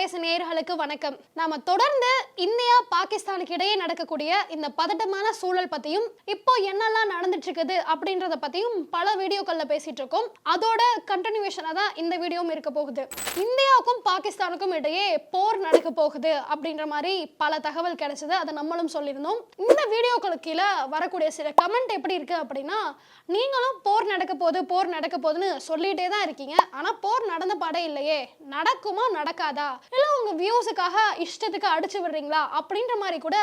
Voice நேயர்களுக்கு வணக்கம். நாம தொடர்ந்து இந்தியா பாகிஸ்தானுக்கு இடையே நடக்கக்கூடிய இந்த பதட்டமான சூழல் பத்தியும் இப்போ என்னெல்லாம் நடந்துட்டு இருக்குது அப்படின்றத பத்தியும் பல வீடியோக்கள்ல பேசிட்டு இருக்கோம். அதோட கண்டினியூவேஷனா தான் இந்த வீடியோவும் இருக்க போகுது. இந்தியாவுக்கும் பாகிஸ்தானுக்கும் இடையே போர் நடக்க போகுது அப்படின்ற மாதிரி பல தகவல் கிடைச்சது. அதை நம்மளும் சொல்லியிருந்தோம். இந்த வீடியோக்களுக்கு கீழே வரக்கூடிய சில கமெண்ட் எப்படி இருக்கு அப்படின்னா, நீங்களும் போர் நடக்க போகுதுன்னு சொல்லிட்டே தான் இருக்கீங்க. ஆனா போர் நடந்த பாடே இல்லையே, நடக்குமா நடக்காதா, இல்ல உங்க வியூஸுக்காக இஷ்டத்துக்கு அடிச்சு விடுறீங்களா அப்படின்ற மாதிரி கூட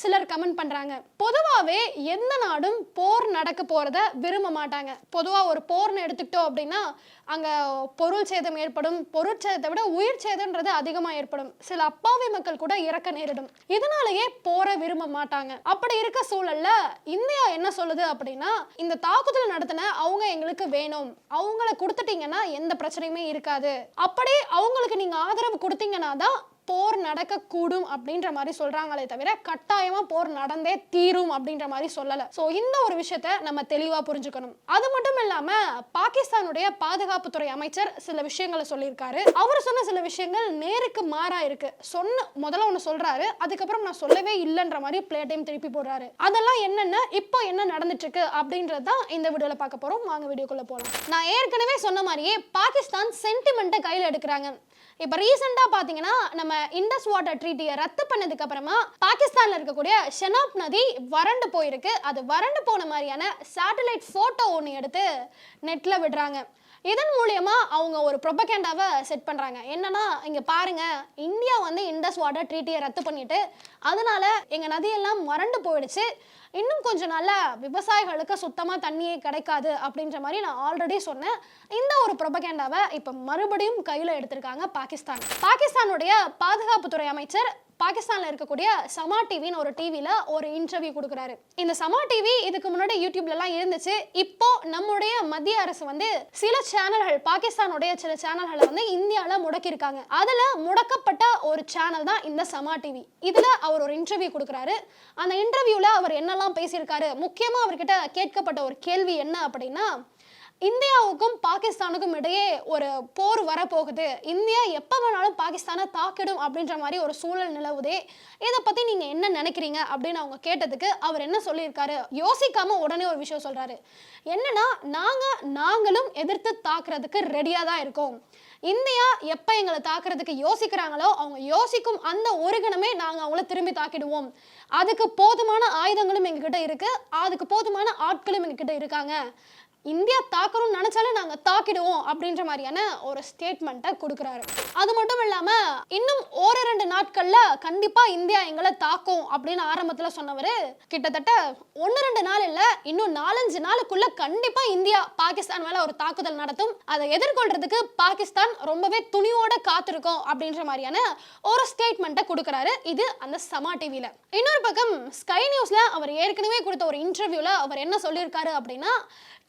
சிலர் கமெண்ட் பண்றாங்க. பொதுவாகவே எந்த நாடும் போர் நடக்க போறத விரும்ப மாட்டாங்க. பொதுவா ஒரு போர்னு எடுத்துக்கிட்டோம் அப்படின்னா அங்க பொருள் சேதம் ஏற்படும். பொருள் சேதத்தை விட உயிர் சேதம்ன்றது அதிகமா ஏற்படும். சில அப்பாவி மக்கள் கூட இறக்க நேரிடும். இதனாலேயே போரை விரும்ப மாட்டாங்க. அப்படி இருக்க சூழல்ல இந்தியா என்ன சொல்லுது அப்படின்னா, இந்த தாக்குதல் நடத்தின அவங்க எங்களுக்கு வேணும், அவங்கள கொடுத்துட்டீங்கன்னா எந்த பிரச்சனையுமே இருக்காது, அப்படி அவங்களுக்கு நீங்க ஆதரவு கொடுத்தீங்கன்னா தான் போர் நடக்க கூடும் அப்படின்ற மாதிரி சொல்றாங்களே தவிர கட்டாயமா போர் நடந்தே தீரும் அப்படின்ற மாதிரி சொல்லல. சோ இந்த ஒரு விஷயத்தை நம்ம தெளிவா புரிஞ்சுக்கணும். அது மட்டும் இல்லாம பாகிஸ்தானுடைய பாதுகாப்புத்துறை அமைச்சர் சில விஷயங்களை சொல்லியிருக்காரு. அவர் சொன்ன சில விஷயங்கள் நேருக்கு மாறா இருக்கு. முதல்ல ஒண்ணு சொல்றாரு, அதுக்கப்புறம் நான் சொல்லவே இல்லைன்ற மாதிரி பிளேட்டையும் திருப்பி போடுறாரு. அதெல்லாம் என்னென்ன, இப்போ என்ன நடந்துட்டு இருக்கு அப்படின்றதான் இந்த வீடியோல பார்க்க போறோம். வாங்க வீடியோக்குள்ள போலாம். நான் ஏற்கனவே சொன்ன மாதிரியே பாகிஸ்தான் சென்டிமெண்ட்டை கையில் எடுக்கிறாங்க. இப்ப ரீசெண்டா பாத்தீங்கன்னா நம்ம இண்டஸ் வாட்டர் ட்ரீட்டியை ரத்து பண்ணதுக்கு அப்புறமா பாகிஸ்தான்ல இருக்கக்கூடிய ஷெனாப் நதி வறண்டு போயிருக்கு. அது வறண்டு போன மாதிரியான சேட்டலைட் போட்டோ ஒன்று எடுத்து நெட்ல விடுறாங்க. இதன் மூலியமா அவங்க ஒரு ப்ரொபகேண்டாவை செட் பண்றாங்க. என்னன்னா, இங்க பாருங்க, இந்தியா வந்து இண்டஸ் வாட்டர் ட்ரீட்டியை ரத்து பண்ணிட்டு அதனால எங்க நதியெல்லாம் வறண்டு போயிடுச்சு, இன்னும் கொஞ்சம் நாள்ல விவசாயிகளுக்கு சுத்தமா தண்ணியே கிடைக்காது அப்படின்ற மாதிரி நான் ஆல்ரெடி சொன்னேன். இந்த ஒரு ப்ரொபகேண்டாவை இப்ப மறுபடியும் கையில எடுத்திருக்காங்க பாகிஸ்தானுடைய பாதுகாப்புத்துறை அமைச்சர் பாகிஸ்தான்ல இருக்கக்கூடிய சமா டிவின்னு ஒரு டிவில ஒரு இன்டர்வியூ கொடுக்குறாரு. இந்த சமா டிவி இதுக்கு முன்னாடி யூடியூப்ல எல்லாம் இருந்துச்சு. இப்போ நம்முடைய மத்திய அரசு வந்து சில சேனல்கள், பாகிஸ்தானுடைய சில சேனல்களை வந்து இந்தியால முடக்கி இருக்காங்க. அதுல முடக்கப்பட்ட ஒரு சேனல் தான் இந்த சமா டிவி. இதுல அவர் ஒரு இன்டர்வியூ கொடுக்குறாரு. அந்த இன்டர்வியூல அவர் என்னெல்லாம் பேசியிருக்காரு, முக்கியமா அவர்கிட்ட கேட்கப்பட்ட ஒரு கேள்வி என்ன அப்படின்னா, இந்தியாவுக்கும் பாகிஸ்தானுக்கும் இடையே ஒரு போர் வரப்போகுது, இந்தியா எப்போ வேணாலும் பாகிஸ்தானை தாக்கிடும் அப்படின்ற மாதிரி ஒரு சூழல் நிலவுதே, இதை பற்றி நீங்கள் என்ன நினைக்கிறீங்க அப்படின்னு அவங்க கேட்டதுக்கு அவர் என்ன சொல்லியிருக்காரு, யோசிக்காம உடனே ஒரு விஷயம் சொல்கிறாரு. என்னன்னா, நாங்களும் எதிர்த்து தாக்குறதுக்கு ரெடியாக தான் இருக்கோம். இந்தியா எப்போ எங்களை தாக்குறதுக்கு யோசிக்கிறாங்களோ அவங்க யோசிக்கும் அந்த ஒரு கணமே நாங்கள் அவங்கள திரும்பி தாக்கிடுவோம். அதுக்கு போதுமான ஆயுதங்களும் எங்ககிட்ட இருக்கு, அதுக்கு போதுமான ஆட்களும் எங்ககிட்ட இருக்காங்க. இந்தியா தாக்கணும்னு நினைச்சாலும் நாங்க தாக்கிடுவோம் அப்படின்ற மாதிரியான ஒரு ஸ்டேட்மெண்ட்டை கொடுக்குறாரு. அது மட்டும் இல்லாம இன்னும் ஓரிரண்டு நாட்கள்ல கண்டிப்பா இந்தியா எங்களை தாக்கும் அப்படின்னு ஆரம்பத்துல சொன்னவர், கிட்டத்தட்ட 1-2 நாள் இல்ல, இன்னும் 4-5 நாளுக்குள்ள கண்டிப்பா இந்தியா பாகிஸ்தான் மேல ஒரு தாக்குதல் நடத்தும், அதை எதிர்கொள்றதுக்கு பாகிஸ்தான் ரொம்பவே துணிவோட காத்திருக்கும் அப்படின்ற மாதிரியான ஒரு ஸ்டேட்மெண்ட்டை கொடுக்குறாரு. இது அந்த சமா டிவில. இன்னொரு பக்கம் ஸ்கை நியூஸ்ல அவர் ஏற்கனவே கொடுத்த ஒரு இன்டர்வியூல அவர் என்ன சொல்லியிருக்காரு அப்படின்னா,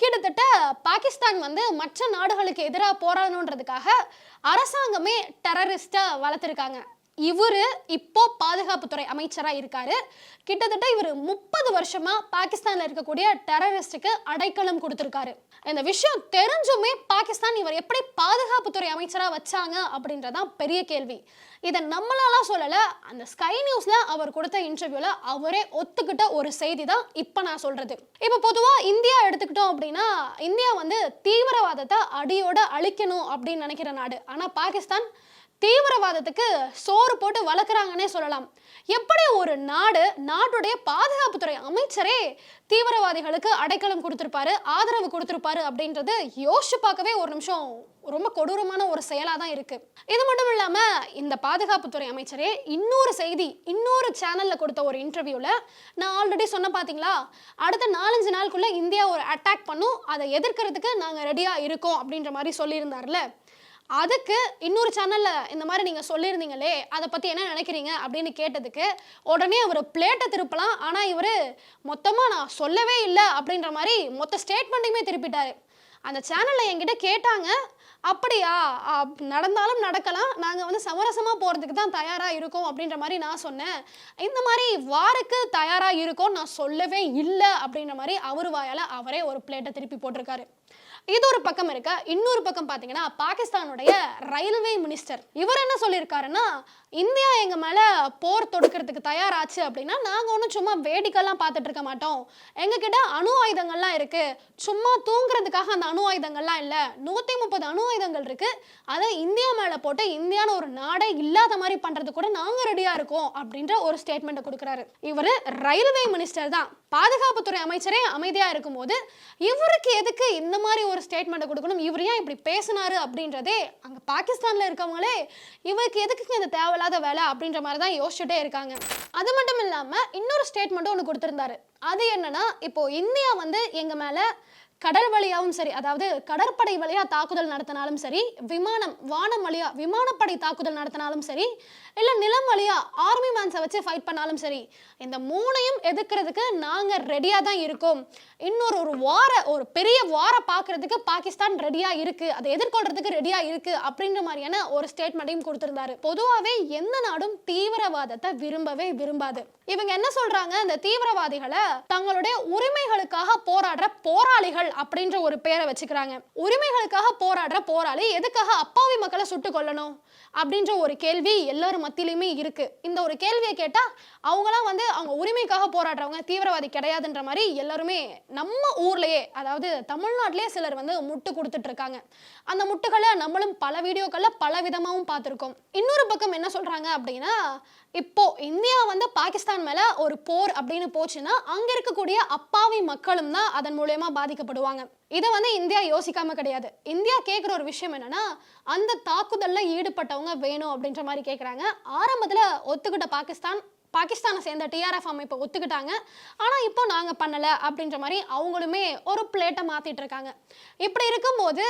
கிட்டத்தட்ட பாகிஸ்தான் வந்து மற்ற நாடுகளுக்கு எதிராக போராடணுன்றதுக்காக அரசாங்கமே டெரரிஸ்டை வளர்த்துருக்காங்க. இவரு இப்போ பாதுகாப்புத்துறை அமைச்சராக இருக்காரு. கிட்டத்தட்ட இவர் 30 வருஷமா பாகிஸ்தான்ல இருக்கக்கூடிய டெரரிஸ்டுக்கு அடைக்கலம் கொடுத்திருக்காரு. இந்த விஷயம் தெரிஞ்சுமே பாகிஸ்தான் இவர் எப்படி பாதுகாப்புத்துறை அமைச்சராக வச்சாங்க அப்படின்றதான் பெரிய கேள்வி. இதை நம்மளால சொல்லல, அந்த ஸ்கை நியூஸ்ல அவர் கொடுத்த இன்டர்வியூல அவரே ஒத்துக்கிட்ட ஒரு செய்தி தான் இப்ப நான் சொல்றது. இப்ப பொதுவா இந்தியா எடுத்துக்கிட்டோம் அப்படின்னா, இந்தியா வந்து தீவிரவாதத்தை அடியோட அழிக்கணும் அப்படின்னு நினைக்கிற நாடு. ஆனா பாகிஸ்தான் தீவிரவாதத்துக்கு சோறு போட்டு வளர்க்குறாங்கன்னே சொல்லலாம். எப்படி ஒரு நாட்டுடைய பாதுகாப்புத்துறை அமைச்சரே தீவிரவாதிகளுக்கு அடைக்கலம் கொடுத்திருப்பாரு, ஆதரவு கொடுத்திருப்பாரு அப்படின்றது யோசிச்சு பார்க்கவே ஒரு நிமிஷம் ரொம்ப கொடூரமான ஒரு செயலா தான் இருக்கு. இது மட்டும் இல்லாம இந்த பாதுகாப்புத்துறை அமைச்சரே இன்னொரு சேனல்ல கொடுத்த ஒரு இன்டர்வியூல, நான் ஆல்ரெடி சொன்ன பாத்தீங்களா, அடுத்த 4-5 நாளுக்குள்ள இந்தியா ஒரு அட்டாக் பண்ணும், அதை எதிர்க்கிறதுக்கு நாங்க ரெடியா இருக்கோம் அப்படின்ற மாதிரி சொல்லியிருந்தார்ல. அதுக்கு இன்னொரு சேனல்ல இந்த மாதிரி நீங்க சொல்லியிருந்தீங்களே, அதை பத்தி என்ன நினைக்கிறீங்க அப்படின்னு கேட்டதுக்கு உடனே அவர் பிளேட்டை திருப்பலாம், ஆனா இவரு மொத்தமா நான் சொல்லவே இல்லை அப்படின்ற மாதிரி மொத்த ஸ்டேட்மெண்ட்டையுமே திருப்பிட்டாரு. அந்த சேனல்ல என்கிட்ட கேட்டாங்க, அப்படியா, நடந்தாலும் நடக்கலாம், நாங்கள் வந்து சமரசமாக போகிறதுக்கு தான் தயாராக இருக்கோம் அப்படின்ற மாதிரி நான் சொன்னேன். இந்த மாதிரி வாருக்கு தயாராக இருக்கோம் நான் சொல்லவே இல்லை அப்படின்ற மாதிரி அவர் வாயால் அவரே ஒரு பிளேட்டை திருப்பி போட்டிருக்காரு. இது ஒரு பக்கம் இருக்க. இன்னொரு பக்கம் பாத்தீங்கன்னா பாகிஸ்தானுடைய ரயில்வே மினிஸ்டர் இவர் என்ன சொல்லியிருக்காருன்னா, இந்தியா எங்க மேல போர் தொடுக்கிறதுக்கு தயாராச்சு அப்படின்னா நாங்க ஒன்றும் சும்மா வேடிக்கைலாம் பார்த்துட்டு இருக்க மாட்டோம். எங்ககிட்ட அணு ஆயுதங்கள்லாம் இருக்கு. சும்மா தூங்குறதுக்காக அந்த அணு ஆயுதங்கள்லாம் இல்லை. 130 அணு ஆயுதங்கள் இருக்கு. அதை இந்தியா மேல போட்டு இந்தியான்னு ஒரு நாடே இல்லாத மாதிரி பண்றது கூட நாங்க ரெடியா இருக்கோம் அப்படின்ற ஒரு ஸ்டேட்மெண்ட் கொடுக்குறாரு. இவர் ரயில்வே மினிஸ்டர் தான். பாதுகாப்புத்துறை அமைச்சரே அமைதியா இருக்கும்போது இவருக்கு எதுக்கு இந்த மாதிரி ஒரு ஸ்டேட்மெண்ட் கொடுக்கணும், இவர் ஏன் இப்படி பேசினாரு அப்படின்றதே அங்க பாகிஸ்தான்ல இருக்கவங்களே இவருக்கு எதுக்கு இந்த தேவையில்லாத வேலை அப்படின்ற மாதிரி தான் யோசிச்சுட்டே இருக்காங்க. அது மட்டும் இல்லாம இன்னொரு ஸ்டேட்மெண்ட்டும் ஒன்று கொடுத்திருந்தாரு. அது என்னன்னா, இப்போ இந்தியா வந்து எங்க மேல கடல் வழியாவும் சரி, அதாவது கடற்படை வழியா தாக்குதல் நடத்தினாலும் சரி, வானம் வழியா விமானப்படை தாக்குதல் நடத்தினாலும் சரி, இல்ல நிலம் வழியா ஆர்மி மேன்ஸை வச்சு ஃபைட் பண்ணாலும் சரி, இந்த மூணையும் எதிர்க்கிறதுக்கு நாங்க ரெடியா தான் இருக்கோம். இன்னொரு ஒரு பெரிய வார பார்க்கறதுக்கு பாகிஸ்தான் ரெடியா இருக்கு, அதை எதிர்கொள்றதுக்கு ரெடியா இருக்கு அப்படின்ற மாதிரியான ஒரு ஸ்டேட்மெண்ட்டையும் கொடுத்திருந்தாரு. பொதுவாகவே எந்த நாடும் தீவிரவாதத்தை விரும்பவே விரும்பாது. இவங்க என்ன சொல்றாங்க, இந்த தீவிரவாதிகளை தங்களுடைய உரிமைகளுக்காக போராடுற போராளிகள் அப்படின்ற ஒரு பேரை வச்சுக்கிறாங்க. உரிமைகளுக்காக போராடுற போராளி எதுக்காக அப்பாவி மக்களை சுட்டு கொல்லணும் அப்படின்ற ஒரு கேள்வி எல்லாரும் மத்தியிலுமே இருக்கு. இந்த ஒரு கேள்வியை கேட்டா அவங்களாம் வந்து அவங்க உரிமைக்காக போராடுறவங்க தீவிரவாதி கிடையாதுன்ற மாதிரி எல்லாருமே நம்ம ஊர்லயே, அதாவது தமிழ்நாட்டிலேயே சிலர் வந்து முட்டு கொடுத்துட்டு இருக்காங்க. அந்த முட்டுகளை நம்மளும் பல வீடியோக்கள்ல பல விதமாகவும் பார்த்துருக்கோம். இன்னொரு பக்கம் என்ன சொல்றாங்க அப்படின்னா, இப்போ இந்தியா வந்து பாகிஸ்தான் மேல ஒரு போர் அப்படின்னு போச்சுன்னா அங்க இருக்கக்கூடிய அப்பாவி மக்களும் தான் அதன் மூலமா பாதிக்கப்படுவாங்க. இதை வந்து இந்தியா யோசிக்காம கிடையாது. இந்தியா கேட்குற ஒரு விஷயம் என்னன்னா, அந்த தாக்குதல்ல ஈடுபட்டவங்க வேணும் அப்படின்ற மாதிரி கேட்குறாங்க. ஆரம்பத்துல ஒத்துக்கிட்ட பாகிஸ்தானை சேர்ந்த டிஆர்எஃப் அமைப்பை ஒத்துக்கிட்டாங்க. ஆனால் இப்போ நாங்கள் பண்ணலை அப்படின்ற மாதிரி அவங்களுமே ஒரு பிளேட்டை மாற்றிட்டு இருக்காங்க. இப்படி இருக்கும்போது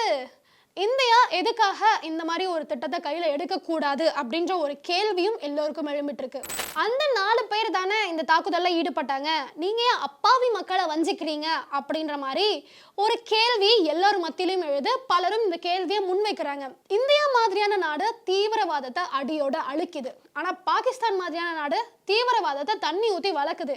இந்தியா எதுக்காக இந்த மாதிரி ஒரு திட்டத்தை கையில் எடுக்கக்கூடாது அப்படின்ற ஒரு கேள்வியும் எல்லோருக்கும் எழும்பிட்டு இருக்கு. அந்த 4 பேர் தானே இந்த தாக்குதலில் ஈடுபட்டாங்க, நீங்கள் ஏன் அப்பாவி மக்களை வஞ்சிக்கிறீங்க அப்படின்ற மாதிரி ஒரு கேள்வி எல்லாரும் மத்தியிலும் எழுது. பலரும் இந்த கேள்வியை முன்வைக்கிறாங்க. இந்தியா மாதிரியான நாடு தீவிரவாதத்தை அடியோட அழிக்குது, ஆனால் பாகிஸ்தான் மாதிரியான நாடு தீவிரவாதத்தை தண்ணி ஊற்றி வளர்க்குது.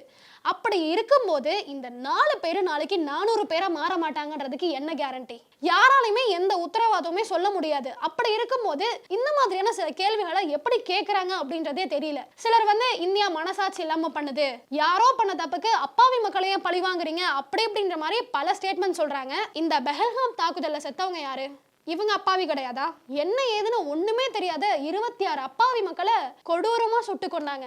அப்படி இருக்கும்போது இந்த 4 பேர் நாளைக்கு 400 பேரா மாற மாட்டாங்கன்றதுக்கு என்ன கேரண்டி? யாராலையுமே எந்த உத்தரவாதமுமே சொல்ல முடியாது. அப்படி இருக்கும்போது இந்த மாதிரியான சில கேள்விகளை எப்படி கேட்கறாங்க அப்படின்றதே தெரியல. சிலர் வந்து இந்தியா மனசாட்சி இல்லாம பண்ணுது, யாரோ பண்ண தப்புக்கு அப்பாவி மக்களையும் பழி வாங்குறீங்க அப்படி அப்படின்ற மாதிரி பல ஸ்டேட்மெண்ட் சொல்றாங்க. இந்த பெஹல்காம் தாக்குதல்ல செத்தவங்க யாரு? இவங்க அப்பாவி கிடையாதா? என்ன ஏதுன்னு ஒண்ணுமே தெரியாத 26 அப்பாவி மக்களை கொடூரமா சுட்டு கொண்டாங்க.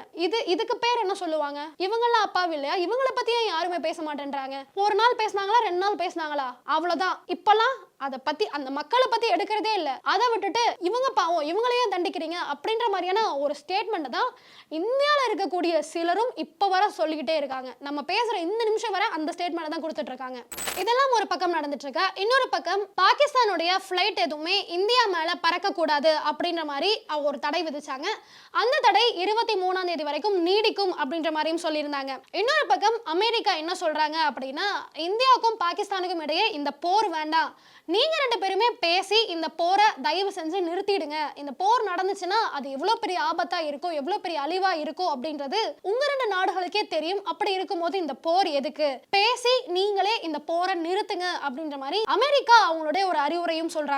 இதுக்கு பேர் என்ன சொல்லுவாங்க? இவங்கெல்லாம் அப்பாவி இல்லையா? இவங்களை பத்தியே யாருமே பேச மாட்டேன்றாங்க. ஒரு நாள் பேசினாங்களா, 2 நாள் பேசினாங்களா, அவ்வளவுதான். இப்பெல்லாம் அதை பத்தி அந்த மக்களை பத்தி எடுக்கிறதே இல்லை. அதை விட்டுட்டு இவங்க பாவம், இவங்களையே தண்டிக்கிறீங்க அப்படின்ற மாதிரியான ஒரு ஸ்டேட்மெண்ட் தான் இந்தியாவில் இருக்கக்கூடிய சிலரும் இப்ப வர சொல்லிக்கிட்டே இருக்காங்க. நம்ம பேசுற இந்த நிமிஷம் வர அந்த ஸ்டேட்மெண்ட் தான் கொடுத்துட்டு இருக்காங்க. இதெல்லாம் ஒரு பக்கம் நடந்துட்டு இருக்கா. இன்னொரு பக்கம் பாகிஸ்தானுடைய ஃபிளைட் எதுவுமே இந்தியா மேல பறக்க கூடாது அப்படின்ற மாதிரி ஒரு தடை விதிச்சாங்க. அந்த தடை 23ஆம் தேதி வரைக்கும் நீடிக்கும் அப்படின்ற மாதிரியும் சொல்லியிருந்தாங்க. இன்னொரு பக்கம் அமெரிக்கா என்ன சொல்றாங்க அப்படின்னா, இந்தியாவுக்கும் பாகிஸ்தானுக்கும் இடையே இந்த போர் வேண்டாம், நீங்க 2 பேருமே பேசி இந்த போரை தயவு செஞ்சு நிறுத்திடுங்க. இந்த போர் நடந்துச்சுன்னா அது எவ்வளவு பெரிய ஆபத்தா இருக்கும், எவ்வளவு பெரிய அழிவா இருக்கும் அப்படின்றது உங்க 2 நாடுகளுக்கே தெரியும். அப்படி இருக்கும்போது இந்த போர் எதுக்கு? பேசி நீங்களே இந்த போரை நிறுத்துங்க அப்படின்ற மாதிரி அமெரிக்கா அவங்களுடைய ஒரு அறிவுரையும் சொல்றாங்க.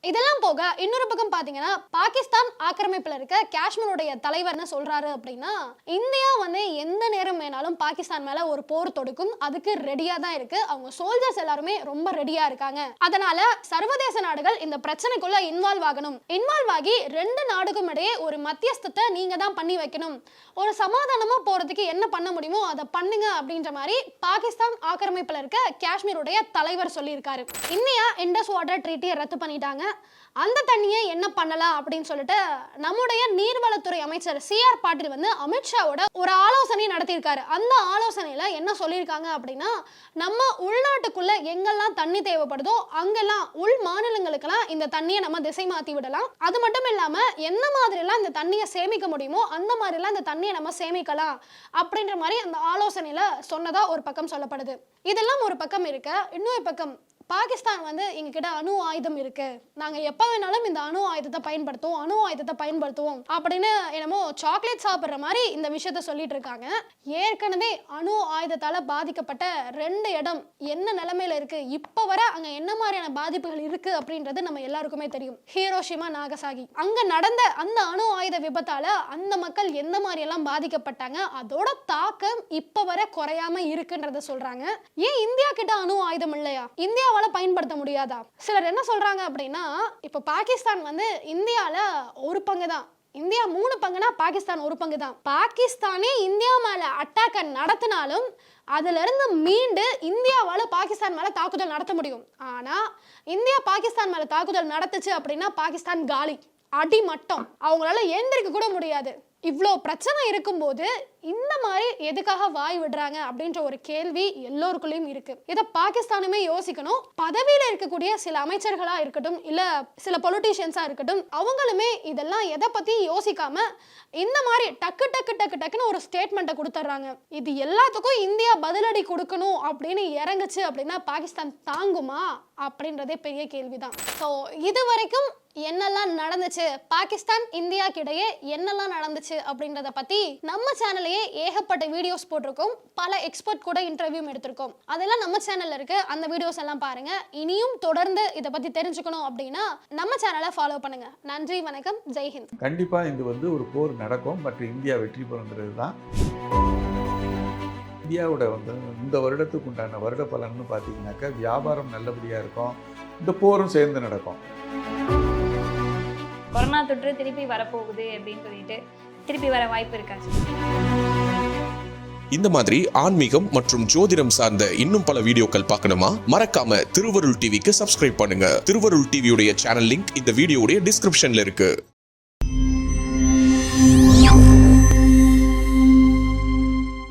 இதெல்லாம் போக இன்னொரு பக்கம் பாத்தீங்கன்னா, பாகிஸ்தான் ஆக்கிரமிப்புல இருக்க காஷ்மீருடைய தலைவர் என்ன சொல்றாரு அப்படின்னா, இந்தியா வந்து எந்த நேரம் வேணாலும் பாகிஸ்தான் மேல ஒரு போர் தொடுக்கும், அதுக்கு ரெடியா தான் இருக்கு. அவங்க சோல்ஜர்ஸ் எல்லாருமே ரொம்ப ரெடியா இருக்காங்க. அதனால சர்வதேச நாடுகள் இந்த பிரச்சனைக்குள்ள இன்வால்வ் ஆகணும். இன்வால்வ் ஆகி 2 நாடுக்கும் இடையே ஒரு மத்தியஸ்தத்தை நீங்க தான் பண்ணி வைக்கணும். ஒரு சமாதானமா போறதுக்கு என்ன பண்ண முடியுமோ அதை பண்ணுங்க அப்படின்ற மாதிரி பாகிஸ்தான் ஆக்கிரமிப்புல இருக்க காஷ்மீருடைய தலைவர் சொல்லியிருக்காரு. இந்தியா இண்டஸ் வாட்டர் ட்ரீட்டியை ரத்து பண்ணிட்டாங்க. அந்த தண்ணியை என்ன பண்ணலாம் அப்படின்னு சொல்லிட்டு நம்முடைய நீர்வளத்துறை அமைச்சர் CR பாட்டீல் வந்து அமித்ஷாவோட ஒரு ஆலோசனை நடத்தியிருக்காரு. அந்த ஆலோசனையில என்ன சொல்லியிருக்காங்க அப்படின்னா, நம்ம உள்நாட்டுக்குள்ள எங்கெல்லாம் தண்ணி தேவைப்படுதோ அங்கெல்லாம் உள் மாநிலங்களுக்கெல்லாம் இந்த தண்ணியை நம்ம திசை மாற்றி விடலாம். அது மட்டும் இல்லாம என்ன மாதிரிலாம் இந்த தண்ணியை சேமிக்க முடியுமோ அந்த மாதிரிலாம் இந்த தண்ணியை நம்ம சேமிக்கலாம் அப்படின்ற மாதிரி அந்த ஆலோசனையில சொன்னதா ஒரு பக்கம் சொல்லப்படுது. இதெல்லாம் ஒரு பக்கம் இருக்க, இன்னொரு பக்கம் பாகிஸ்தான் வந்து எங்ககிட்ட அணு ஆயுதம் இருக்கு, நாங்க எப்ப வேணாலும் இந்த அணு ஆயுதத்தை பயன்படுத்துவோம் அப்படின்னு என்னமோ சாக்லேட் சாப்பிடுற மாதிரி இந்த விஷயத்த சொல்லிட்டு இருக்காங்க. ஏற்கனவே அணு ஆயுதத்தால பாதிக்கப்பட்ட 2 இடம் என்ன நிலைமையில இருக்கு, இப்ப வர அங்க என்ன மாதிரியான பாதிப்புகள் இருக்கு அப்படின்றது நம்ம எல்லாருக்குமே தெரியும். ஹீரோஷிமா, நாகசாகி. அங்க நடந்த அந்த அணு ஆயுத விபத்தால அந்த மக்கள் எந்த மாதிரி எல்லாம் பாதிக்கப்பட்டாங்க, அதோட தாக்கம் இப்ப வர குறையாம இருக்குன்றத சொல்றாங்க. ஏன் இந்தியா கிட்ட அணு ஆயுதம் இல்லையா, இந்தியாவால பயன்படுத்த முடியாதா? சிலர் என்ன சொல்றாங்க அப்படின்னா, இப்ப பாகிஸ்தான் வந்து இந்தியால ஒரு பங்கு தான், இந்தியா 3 பங்குனா பாகிஸ்தான் 1 பங்கு தான். பாகிஸ்தானே இந்தியா மேல அட்டாக்க நடத்தினாலும் அதுல இருந்து மீண்டு இந்தியாவால பாகிஸ்தான் மேல தாக்குதல் நடத்த முடியும். ஆனா இந்தியா பாகிஸ்தான் மேல தாக்குதல் நடத்துச்சு அப்படின்னா பாகிஸ்தான் காலி, அடிமட்டம், அவங்களால எழுந்திருக்க கூட முடியாது. இவ்வளோ பிரச்சனை இருக்கும்போது இந்த மாதிரி எதுக்காக வாய் விடுறாங்க அப்படின்ற ஒரு கேள்வி எல்லோருக்குள்ளேயும் இருக்கு. இதை பாகிஸ்தானுமே யோசிக்கணும். பதவியில் இருக்கக்கூடிய சில அமைச்சர்களா இருக்கட்டும், இல்ல சில பொலிட்டீஷியன்ஸா இருக்கட்டும், அவங்களுமே இதெல்லாம் எதை பத்தி யோசிக்காம இந்த மாதிரி டக்குன்னு ஒரு ஸ்டேட்மெண்ட்டை கொடுத்துட்றாங்க. இது எல்லாத்துக்கும் இந்தியா பதிலடி கொடுக்கணும் அப்படின்னு இறங்குச்சு அப்படின்னா பாகிஸ்தான் தாங்குமா அப்படின்றதே பெரிய கேள்விதான். ஸோ இது வரைக்கும் என்னெல்லாம் நடந்துச்சு, பாகிஸ்தான் இந்தியாவுக்கு இடையே என்னெல்லாம் நடந்துச்சு அப்படின்றத பத்தி நம்ம சேனல்லையே ஏகப்பட்ட வீடியோஸ் போட்டிருக்கோம். பல எக்ஸ்பர்ட் கூட இன்டர்வியூ எடுத்திருக்கோம். அதெல்லாம் நம்ம சேனல்ல இருக்கு. அந்த வீடியோஸ் எல்லாம் பாருங்க. இனியும் தொடர்ந்து இதை பத்தி தெரிஞ்சுக்கணும் அப்படின்னா நம்ம சேனலை ஃபாலோ பண்ணுங்க. நன்றி, வணக்கம், ஜெய்ஹிந்த். கண்டிப்பா இது வந்து ஒரு போர் நடக்கும், பட் இந்தியா வெற்றி பெறுங்கிறது தான் இந்தியாவோட வந்து இந்த வருடத்துக்கு உண்டான வருட பலன்னு பார்த்தீங்கன்னாக்கா வியாபாரம் நல்லபடியாக இருக்கும், இந்த போரும் சேர்ந்து நடக்கும். கொரோனா தொற்று திருப்பி வரப்போகுது அப்படின்னு சொல்லிட்டு திருப்பி வர வாய்ப்பு இருக்காச்சு. இந்த மாதிரி ஆன்மீகம் மற்றும் ஜோதிடம் சார்ந்த இன்னும் பல வீடியோக்கள் பார்க்கணுமா? மறக்காம திருவருள் டிவிக்கு சப்ஸ்கிரைப் பண்ணுங்க. திருவருள் டிவியுடைய சேனல் லிங்க் இந்த வீடியோடைய டிஸ்கிரிப்ஷன்ல இருக்கு.